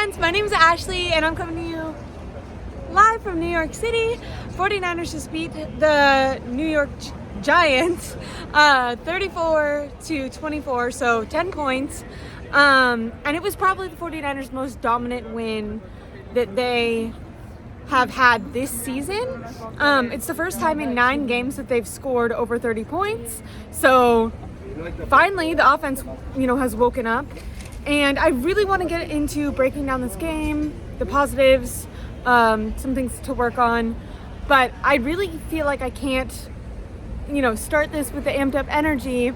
friends, my name is Ashley and I'm coming to you live from New York City. 49ers just beat the New York Giants 34-24, so 10 points. And it was probably the 49ers' most dominant win that they have had this season. It's the first time in 9 games that they've scored over 30 points. So finally the offense, has woken up. And I really want to get into breaking down this game, the positives, some things to work on. But I really feel like I can't, start this with the amped up energy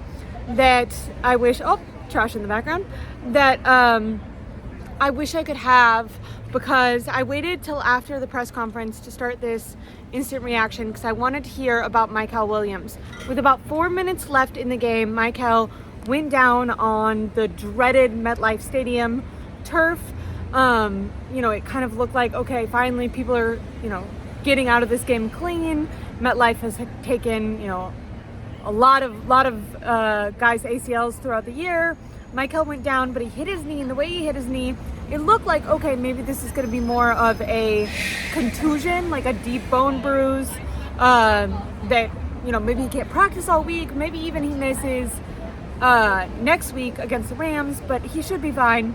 that I wish, trash in the background, that I wish I could have, because I waited till after the press conference to start this instant reaction because I wanted to hear about Mykel Williams. With about 4 minutes left in the game, Mykel went down on the dreaded MetLife Stadium turf. It kind of looked like, okay, finally people are, getting out of this game clean. MetLife has taken, a lot of guys' ACLs throughout the year. Mykel went down, but he hit his knee, and the way he hit his knee, it looked like, okay, maybe this is going to be more of a contusion, like a deep bone bruise, that, maybe he can't practice all week, maybe even he misses next week against the Rams, but he should be fine.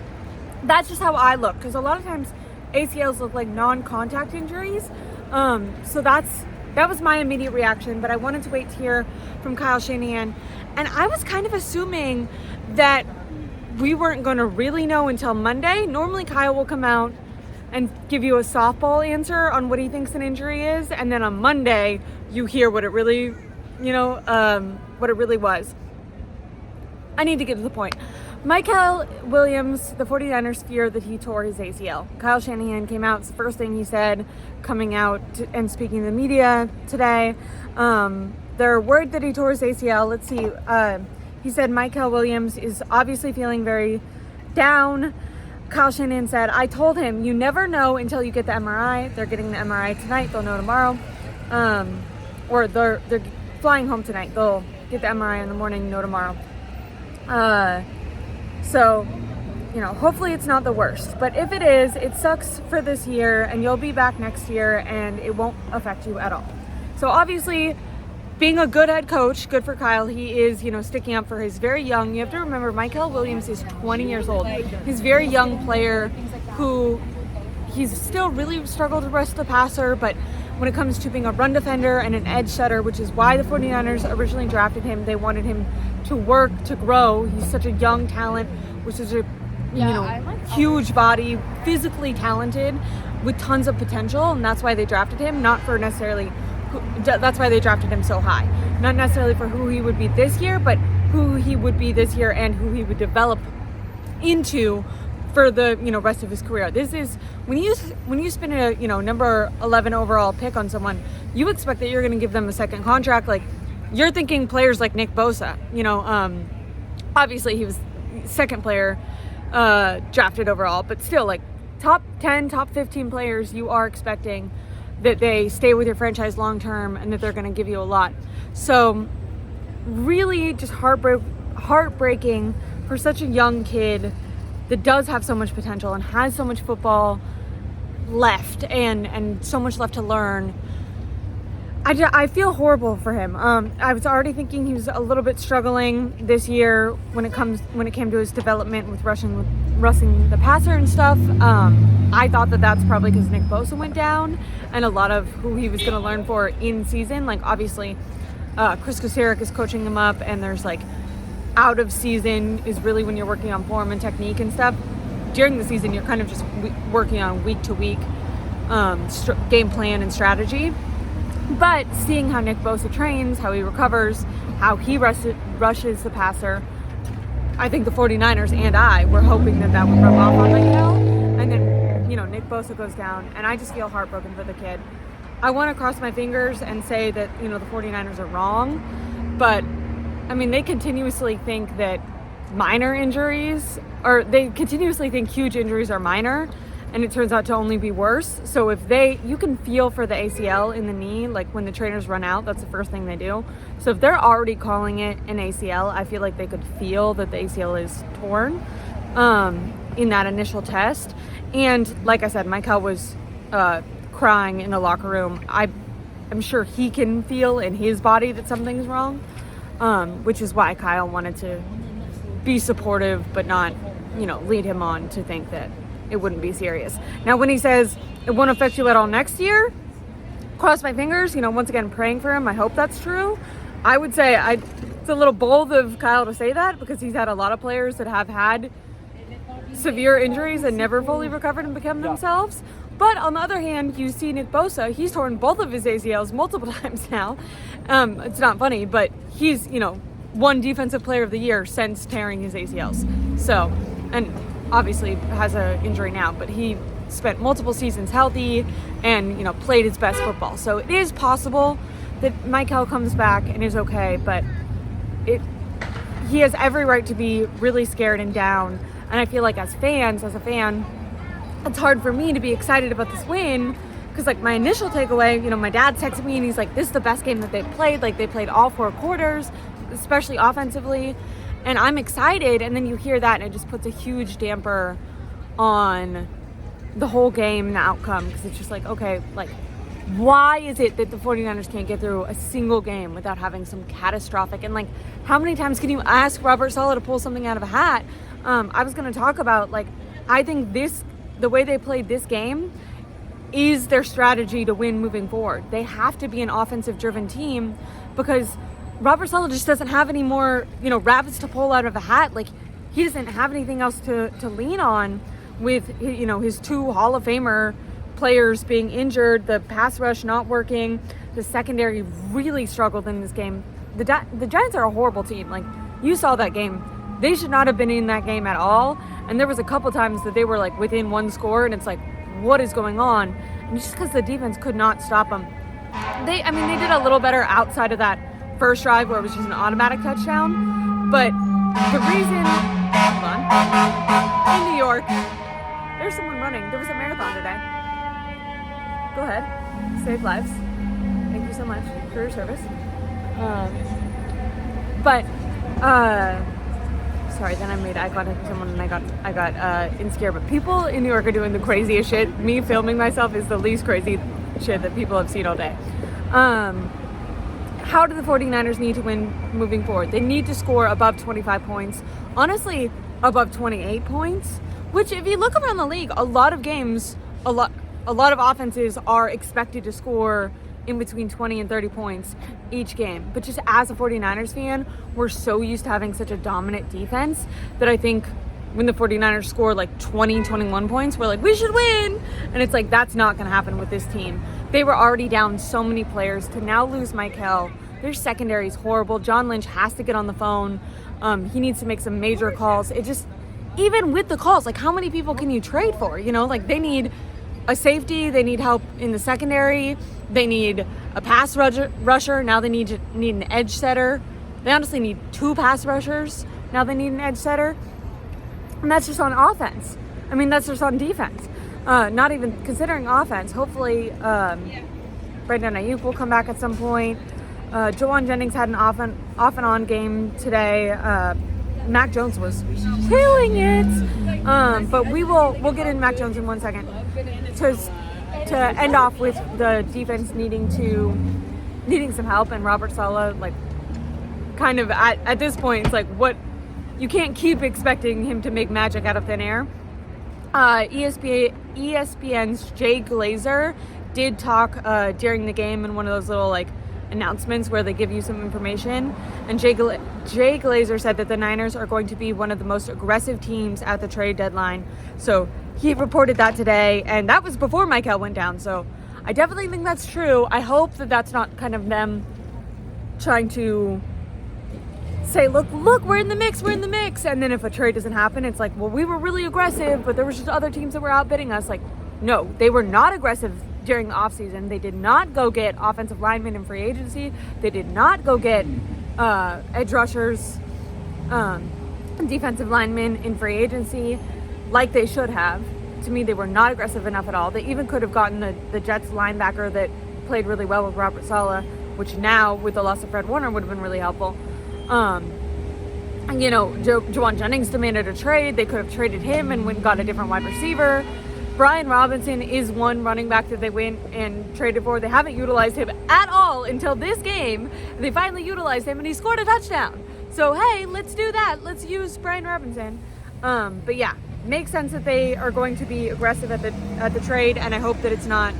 That's just how I look, because a lot of times ACLs look like non-contact injuries. So that was my immediate reaction, but I wanted to wait to hear from Kyle Shanahan. And I was kind of assuming that we weren't going to really know until Monday. Normally Kyle will come out and give you a softball answer on what he thinks an injury is, and then on Monday you hear what it really, what it really was. I need to get to the point. Mykel Williams, the 49ers fear that he tore his ACL. Kyle Shanahan came out, it's the first thing he said coming out and speaking to the media today. They're worried that he tore his ACL. Let's see. He said Mykel Williams is obviously feeling very down. Kyle Shanahan said, I told him, you never know until you get the MRI. They're getting the MRI tonight. They'll know tomorrow. Or they're flying home tonight. They'll get the MRI in the morning, know tomorrow. So, hopefully it's not the worst. But if it is, it sucks for this year, and you'll be back next year, and it won't affect you at all. So obviously, being a good head coach, good for Kyle. He is, sticking up for his very young. You have to remember, Mykel Williams is 20 years old. He's a very young player who he's still really struggled to rush the passer, but when it comes to being a run defender and an edge setter, which is why the 49ers originally drafted him, they wanted him to work, to grow. He's such a young talent, which is a huge body, physically talented, with tons of potential, and that's why they drafted him. That's why they drafted him so high. Not necessarily for who he would be this year, but who he would be this year and who he would develop into for the rest of his career. This is when you spend a number 11 overall pick on someone, you expect that you're going to give them a second contract. Like, you're thinking players like Nick Bosa. Obviously he was second player drafted overall, but still, like, top 10, top 15 players, you are expecting that they stay with your franchise long term and that they're going to give you a lot. So really just heartbreaking for such a young kid that does have so much potential and has so much football left and so much left to learn. I feel horrible for him. I was already thinking he was a little bit struggling this year when it came to his development with rushing the passer and stuff. I thought that that's probably because Nick Bosa went down and a lot of who he was going to learn for in season. Like, obviously, Chris Kocurek is coaching him up, and there's like out of season is really when you're working on form and technique and stuff. During the season, you're kind of just working on week to week game plan and strategy. But seeing how Nick Bosa trains, how he recovers, how he rushes the passer, I think the 49ers and I were hoping that would rub off on Mykel. And then, Nick Bosa goes down, and I just feel heartbroken for the kid. I want to cross my fingers and say that, the 49ers are wrong. But, they continuously think that they continuously think huge injuries are minor. And it turns out to only be worse. So you can feel for the ACL in the knee, like when the trainers run out, that's the first thing they do. So if they're already calling it an ACL, I feel like they could feel that the ACL is torn in that initial test. And like I said, Mykel was crying in the locker room. I'm sure he can feel in his body that something's wrong, which is why Kyle wanted to be supportive but not, lead him on to think that it wouldn't be serious. Now, when he says it won't affect you at all next year, cross my fingers, once again, praying for him. I hope that's true. I would say it's a little bold of Kyle to say that because he's had a lot of players that have had severe injuries and never fully recovered and become themselves. But on the other hand, you see Nick Bosa, he's torn both of his ACLs multiple times now. It's not funny, but he's, won Defensive Player of the Year since tearing his ACLs. So, and obviously has an injury now, but he spent multiple seasons healthy and, played his best football. So it is possible that Mykel comes back and is okay, but he has every right to be really scared and down. And I feel like as a fan, it's hard for me to be excited about this win because, my initial takeaway, my dad texted me and he's like, this is the best game that they've played. They played all 4 quarters, especially offensively. And I'm excited. And then you hear that and it just puts a huge damper on the whole game and the outcome because it's just okay, why is it that the 49ers can't get through a single game without having some catastrophic? And how many times can you ask Robert Saleh to pull something out of a hat? I was going to talk about, I think the way they played this game is their strategy to win moving forward. They have to be an offensive-driven team because Robert Saleh just doesn't have any more, rabbits to pull out of a hat. He doesn't have anything else to lean on with, his 2 Hall of Famer players being injured, the pass rush not working, the secondary really struggled in this game. The Giants are a horrible team. You saw that game. They should not have been in that game at all. And there was a couple times that they were within 1 score and it's what is going on? And just because the defense could not stop them. They did a little better outside of that first drive where it was just an automatic touchdown. But the reason, hold on, in New York, there's someone running. There was a marathon today. Go ahead, save lives. Thank you so much for your service. Sorry, then I made eye contact with someone and I got insecure. But people in New York are doing the craziest shit. Me filming myself is the least crazy shit that people have seen all day. How do the 49ers need to win moving forward? They need to score above 25 points. Honestly, above 28 points. Which, if you look around the league, a lot of games, a lot of offenses are expected to score in between 20 and 30 points each game. But just as a 49ers fan, we're so used to having such a dominant defense that I think when the 49ers score 20, 21 points, we're we should win. And it's that's not going to happen with this team. They were already down so many players. To now lose Mykel, their secondary is horrible. John Lynch has to get on the phone. He needs to make some major calls. It just, even with the calls, how many people can you trade for? They need a safety. They need help in the secondary. They need a pass rusher. Now they need an edge setter. They honestly need 2 pass rushers. Now they need an edge setter. And that's just on offense. That's just on defense. Not even considering offense. Hopefully, Brandon Ayuk will come back at some point. Juwan Jennings had an off and on game today. Mac Jones was killing it. But we'll get in Mac Jones in 1 second. To end off with the defense needing some help and Robert Saleh, kind of at this point, it's what, you can't keep expecting him to make magic out of thin air. ESPN's Jay Glazer did talk during the game in one of those little announcements where they give you some information. And Jay Glazer said that the Niners are going to be one of the most aggressive teams at the trade deadline. So he reported that today, and that was before Mykel went down. So I definitely think that's true. I hope that that's not kind of them trying to say, look, we're in the mix. And then if a trade doesn't happen, it's well, we were really aggressive, but there was just other teams that were outbidding us. No, they were not aggressive during the offseason. They did not go get offensive linemen in free agency. They did not go get edge rushers, defensive linemen in free agency like they should have. To me, they were not aggressive enough at all. They even could have gotten the Jets linebacker that played really well with Robert Saleh, which now, with the loss of Fred Warner, would have been really helpful. Juwan Jennings demanded a trade. They could have traded him and went and got a different wide receiver. Brian Robinson is one running back that they went and traded for. They haven't utilized him at all until this game. They finally utilized him and he scored a touchdown. So, hey, let's do that. Let's use Brian Robinson. But yeah, makes sense that they are going to be aggressive at the trade, and I hope that it's not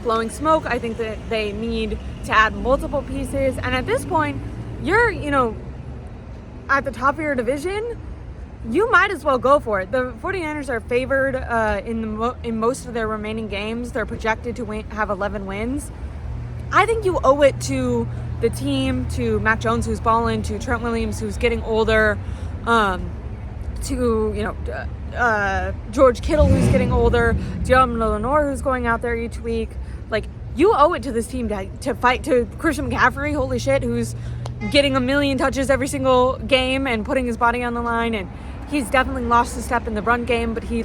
blowing smoke. I think that they need to add multiple pieces. And at this point, you're, at the top of your division, you might as well go for it. The 49ers are favored in most of their remaining games. They're projected to have 11 wins. I think you owe it to the team, to Mac Jones, who's balling, to Trent Williams, who's getting older, to George Kittle, who's getting older, John Lenore, who's going out there each week. Like, you owe it to this team to fight, to Christian McCaffrey, holy shit, who's getting a million touches every single game and putting his body on the line. And he's definitely lost a step in the run game, but he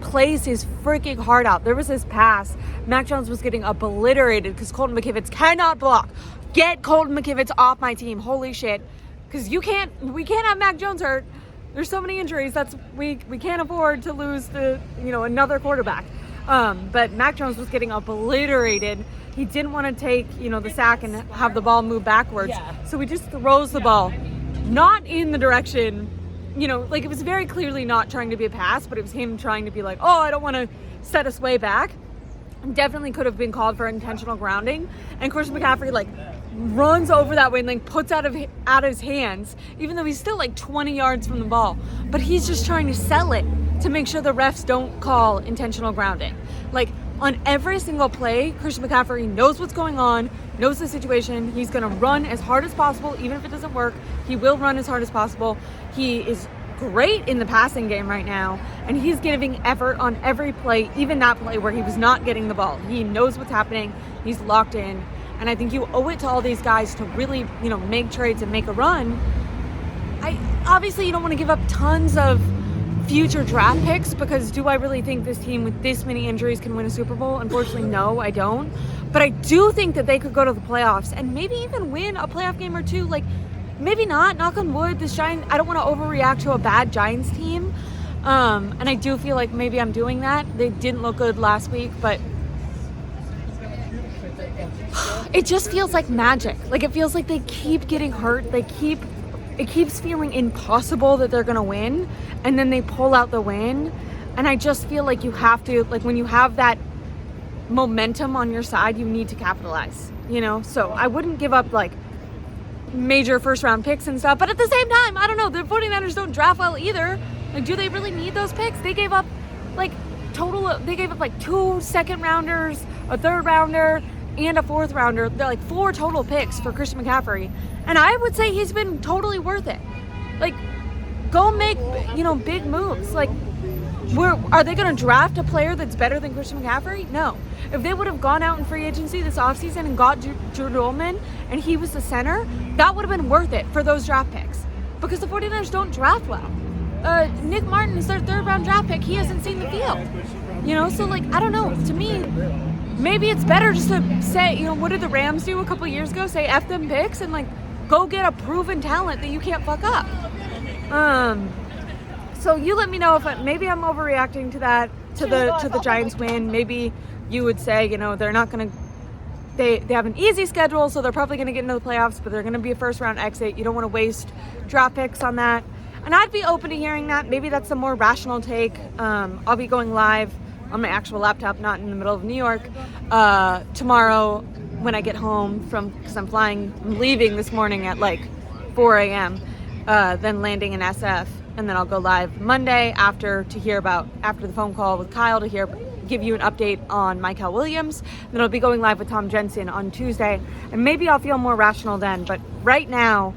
plays his freaking heart out. There was this pass, Mac Jones was getting obliterated because Colton McKivitz cannot block. Get Colton McKivitz off my team, holy shit. Because we can't have Mac Jones hurt. There's so many injuries. We can't afford to lose another quarterback. But Mac Jones was getting obliterated. He didn't want to take, the sack and have the ball move backwards. Yeah. So he just throws the ball, not in the direction, it was very clearly not trying to be a pass, but it was him trying to be like, oh, I don't want to set us way back. Definitely could have been called for intentional grounding. And Christian McCaffrey, runs over that way and puts out of his hands, even though he's still 20 yards from the ball. But he's just trying to sell it to make sure the refs don't call intentional grounding. On every single play, Christian McCaffrey knows what's going on, knows the situation. He's going to run as hard as possible, even if it doesn't work. He will run as hard as possible. He is great in the passing game right now, and he's giving effort on every play, even that play where he was not getting the ball. He knows what's happening. He's locked in. And I think you owe it to all these guys to really, make trades and make a run. Obviously, you don't want to give up tons of future draft picks, because do I really think this team with this many injuries can win a Super Bowl? Unfortunately, no, I don't. But I do think that they could go to the playoffs and maybe even win a playoff game or two. Maybe not, knock on wood. I don't want to overreact to a bad Giants team. And I do feel like maybe I'm doing that. They didn't look good last week, but it just feels like magic. It feels like they keep getting hurt. It keeps feeling impossible that they're going to win, and then they pull out the win. And I just feel like you have to, when you have that momentum on your side, you need to capitalize, So I wouldn't give up, major first-round picks and stuff. But at the same time, I don't know, the 49ers don't draft well either. Do they really need those picks? They gave up, they gave up, 2 second-rounders, a third-rounder, and a fourth-rounder. They're 4 total picks for Christian McCaffrey. And I would say he's been totally worth it. Go make, big moves. Are they going to draft a player that's better than Christian McCaffrey? No. If they would have gone out in free agency this offseason and got Drew Dolman and he was the center, that would have been worth it for those draft picks. Because the 49ers don't draft well. Nick Martin is their third-round draft pick. He hasn't seen the field. So, I don't know. To me, maybe it's better just to say, what did the Rams do a couple years ago? Say F them picks and, go get a proven talent that you can't fuck up. So you let me know if maybe I'm overreacting to that, to the Giants win. Maybe you would say, they're not going to, they have an easy schedule, so they're probably going to get into the playoffs, but they're going to be a first-round exit. You don't want to waste draft picks on that. And I'd be open to hearing that. Maybe that's a more rational take. I'll be going live on my actual laptop, not in the middle of New York, tomorrow when I get home because I'm leaving this morning at 4 a.m., then landing in SF, and then I'll go live Monday after the phone call with Kyle to give you an update on Mykel Williams. Then I'll be going live with Tom Jensen on Tuesday, and maybe I'll feel more rational then. But right now,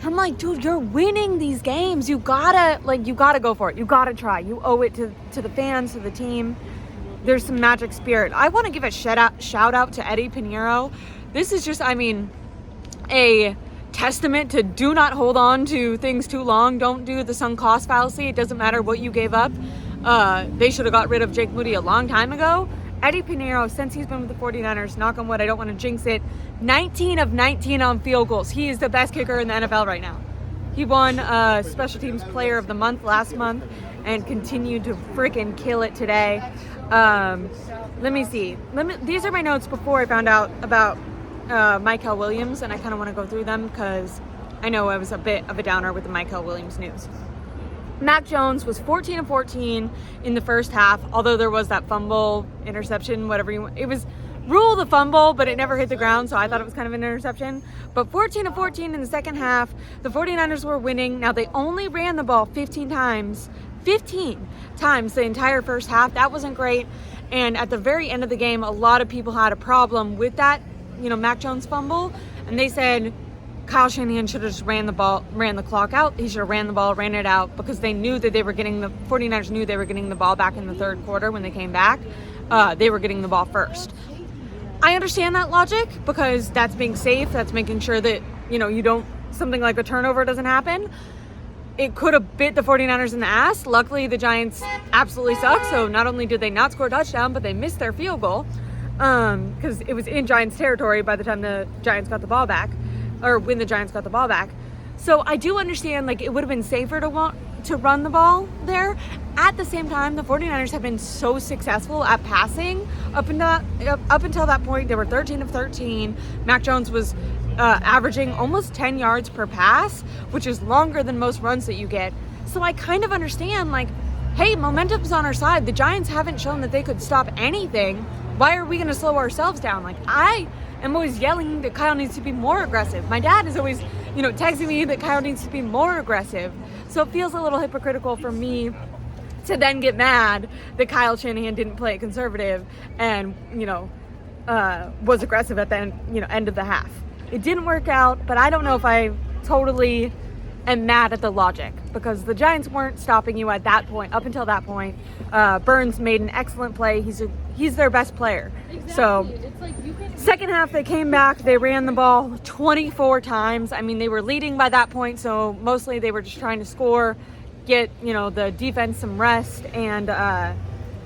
I'm dude, you're winning these games. You gotta go for it. You gotta try. You owe it to the fans, to the team. There's some magic spirit. I want to give a shout out to Eddie Pinheiro. This is just, a testament to do not hold on to things too long. Don't do the sunk cost fallacy. It doesn't matter what you gave up. They should have got rid of Jake Moody a long time ago. Eddie Pinheiro, since he's been with the 49ers, knock on wood, I don't want to jinx it, 19 of 19 on field goals. He is the best kicker in the NFL right now. He won Special Teams Player of the Month last month, and continued to freaking kill it today. Let me see. These are my notes before I found out about Mykel Williams, and I kind of want to go through them because I know I was a bit of a downer with the Mykel Williams news. Mac Jones was 14 of 14 in the first half, although there was that fumble, interception, whatever you want. It was rule the fumble, but it never hit the ground, so I thought it was kind of an interception. But 14 of 14 in the second half, the 49ers were winning. Now, they only ran the ball 15 times the entire first half. That wasn't great. And at the very end of the game, a lot of people had a problem with that, Mac Jones fumble. And they said Kyle Shanahan should have just ran the clock out. He should have ran the ball, ran it out, because they knew that the 49ers knew they were getting the ball back in the third quarter when they came back. They were getting the ball first. I understand that logic because that's being safe. That's making sure that, something like a turnover doesn't happen. It could have bit the 49ers in the ass. Luckily, the Giants absolutely suck. So not only did they not score a touchdown, but they missed their field goal because it was in Giants territory by the time the Giants got the ball back, or when the Giants got the ball back. So I do understand, it would have been safer to run the ball there. At the same time, the 49ers have been so successful at passing up until that point. They were 13 of 13. Mac Jones was averaging almost 10 yards per pass, which is longer than most runs that you get. So I kind of understand, hey, momentum's on our side. The Giants haven't shown that they could stop anything. Why are we going to slow ourselves down? I am always yelling that Kyle needs to be more aggressive. My dad is always, texting me that Kyle needs to be more aggressive. So it feels a little hypocritical for me to then get mad that Kyle Shanahan didn't play it conservative and, was aggressive at the end of the half. It didn't work out, but I don't know if I totally am mad at the logic because the Giants weren't stopping you at that point. Up until that point, Burns made an excellent play. He's their best player. Exactly. So second half, they came back. They ran the ball 24 times. I mean, they were leading by that point, so mostly they were just trying to score, get, the defense some rest, and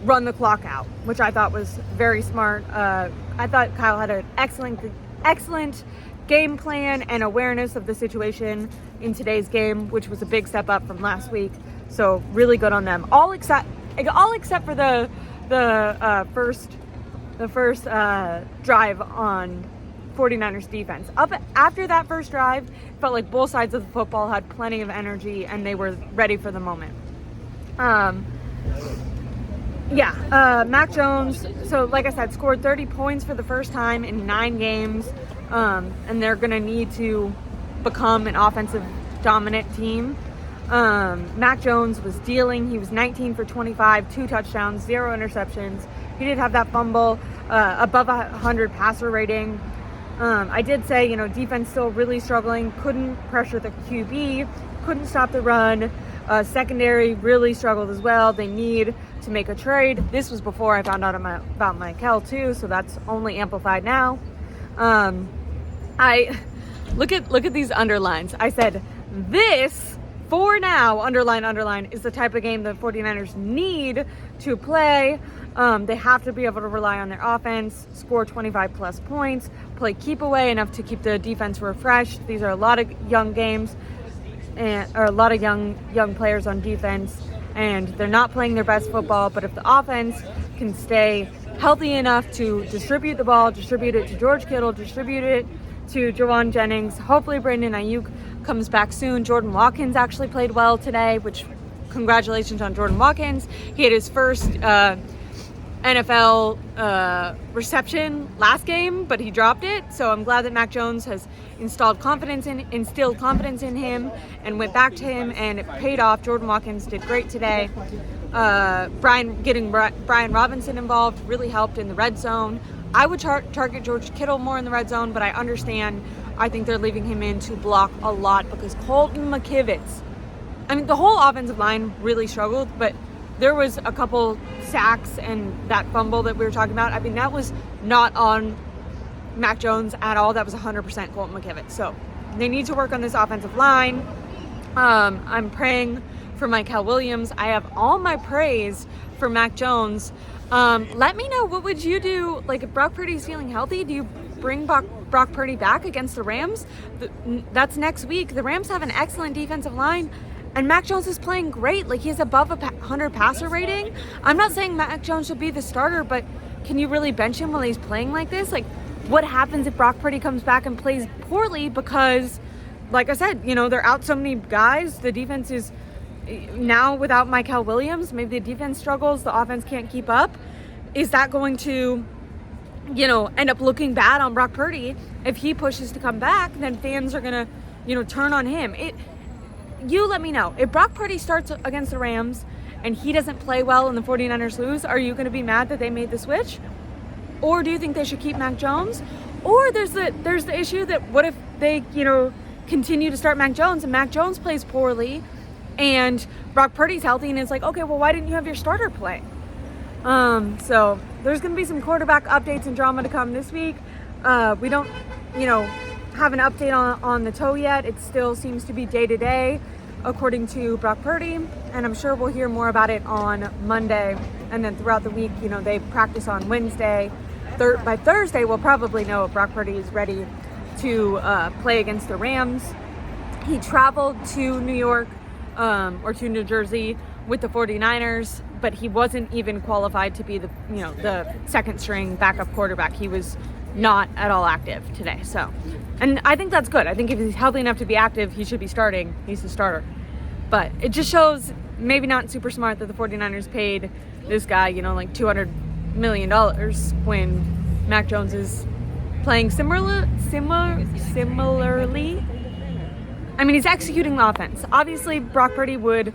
run the clock out, which I thought was very smart. I thought Kyle had an excellent game plan and awareness of the situation in today's game, which was a big step up from last week. So really good on them. All except for the first drive on 49ers defense. Up after that first drive, felt like both sides of the football had plenty of energy and they were ready for the moment. Mac Jones, so like I said, scored 30 points for the first time in 9 games, and they're going to need to become an offensive dominant team. Mac Jones was dealing. He was 19 for 25, 2 touchdowns, 0 interceptions. He did have that fumble, above 100 passer rating. I did say, defense still really struggling, couldn't pressure the QB, couldn't stop the run. Secondary really struggled as well. They need to make a trade. This was before I found out about Mykel too, so that's only amplified now. I look at these underlines. I said this for now, underline, is the type of game the 49ers need to play. They have to be able to rely on their offense, score 25 plus points, play keep away enough to keep the defense refreshed. These are a lot of young games or a lot of young players on defense, and they're not playing their best football. But if the offense can stay healthy enough to distribute the ball, distribute it to George Kittle, distribute it to Jawan Jennings, hopefully Brandon Ayuk comes back soon. Jordan Watkins actually played well today, which congratulations on Jordan Watkins. He had his first NFL reception last game, but he dropped it. So I'm glad that Mac Jones has instilled confidence in him and went back to him, and it paid off. Jordan Watkins did great today. Getting Brian Robinson involved really helped in the red zone. I would target George Kittle more in the red zone, but I understand. I think they're leaving him in to block a lot because Colton McKivitz, the whole offensive line really struggled, but there was a couple sacks and that fumble that we were talking about. That was not on Mac Jones at all. That was 100% Colton McKivitz. So they need to work on this offensive line. I'm praying for Mykel Williams. I have all my praise for Mac Jones. Let me know, what would you do? If Brock Purdy's feeling healthy, do you bring Brock Purdy back against the Rams? That's next week. The Rams have an excellent defensive line. And Mac Jones is playing great. Like, he's above 100 passer rating. I'm not saying Mac Jones should be the starter, but can you really bench him while he's playing like this? Like, what happens if Brock Purdy comes back and plays poorly? Because, like I said, you know, they're out so many guys. The defense is now without Mykel Williams. Maybe the defense struggles. The offense can't keep up. Is that going to, you know, end up looking bad on Brock Purdy? If he pushes to come back, then fans are going to, you know, turn on him. You let me know. If Brock Purdy starts against the Rams and he doesn't play well and the 49ers lose, are you going to be mad that they made the switch? Or do you think they should keep Mac Jones? Or there's the issue that what if they, you know, continue to start Mac Jones and Mac Jones plays poorly and Brock Purdy's healthy and it's like, okay, well, why didn't you have your starter play? So there's going to be some quarterback updates and drama to come this week. We don't, you know, have an update on the toe yet. It still seems to be day to day, according to Brock Purdy, and I'm sure we'll hear more about it on Monday. And then throughout the week, you know, they practice on Wednesday. By Thursday, we'll probably know if Brock Purdy is ready to play against the Rams. He traveled to New York or to New Jersey with the 49ers, but he wasn't even qualified to be the, you know, the second string backup quarterback. He was not at all active today. So, and I think that's good. I think if he's healthy enough to be active, he should be starting. He's the starter. But it just shows maybe not super smart that the 49ers paid this guy, you know, like $200 million when Mac Jones is playing similarly. I mean, he's executing the offense. Obviously, Brock Purdy would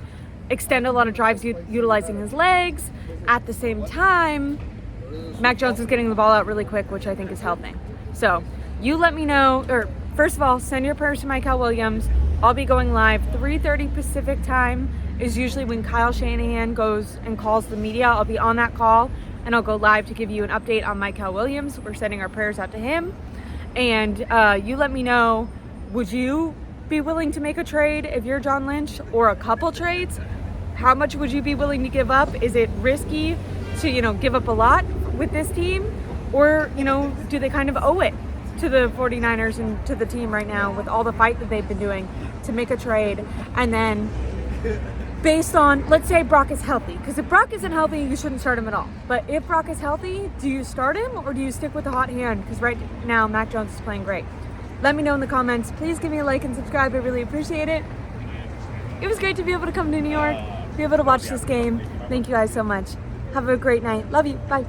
extend a lot of drives utilizing his legs. At the same time, Mac Jones is getting the ball out really quick, which I think is helping. So you let me know, or first of all, send your prayers to Mykel Williams. I'll be going live 3:30 Pacific time is usually when Kyle Shanahan goes and calls the media. I'll be on that call and I'll go live to give you an update on Mykel Williams. We're sending our prayers out to him. And you let me know, would you be willing to make a trade if you're John Lynch, or a couple trades? How much would you be willing to give up? Is it risky to, you know, give up a lot with this team? Or, you know, do they kind of owe it to the 49ers and to the team right now with all the fight that they've been doing to make a trade? And then based on, let's say Brock is healthy, because if Brock isn't healthy, you shouldn't start him at all. But if Brock is healthy, do you start him or do you stick with the hot hand? Because right now, Mac Jones is playing great. Let me know in the comments. Please give me a like and subscribe. I really appreciate it. It was great to be able to come to New York, be able to watch this game. Thank you guys so much. Have a great night. Love you. Bye.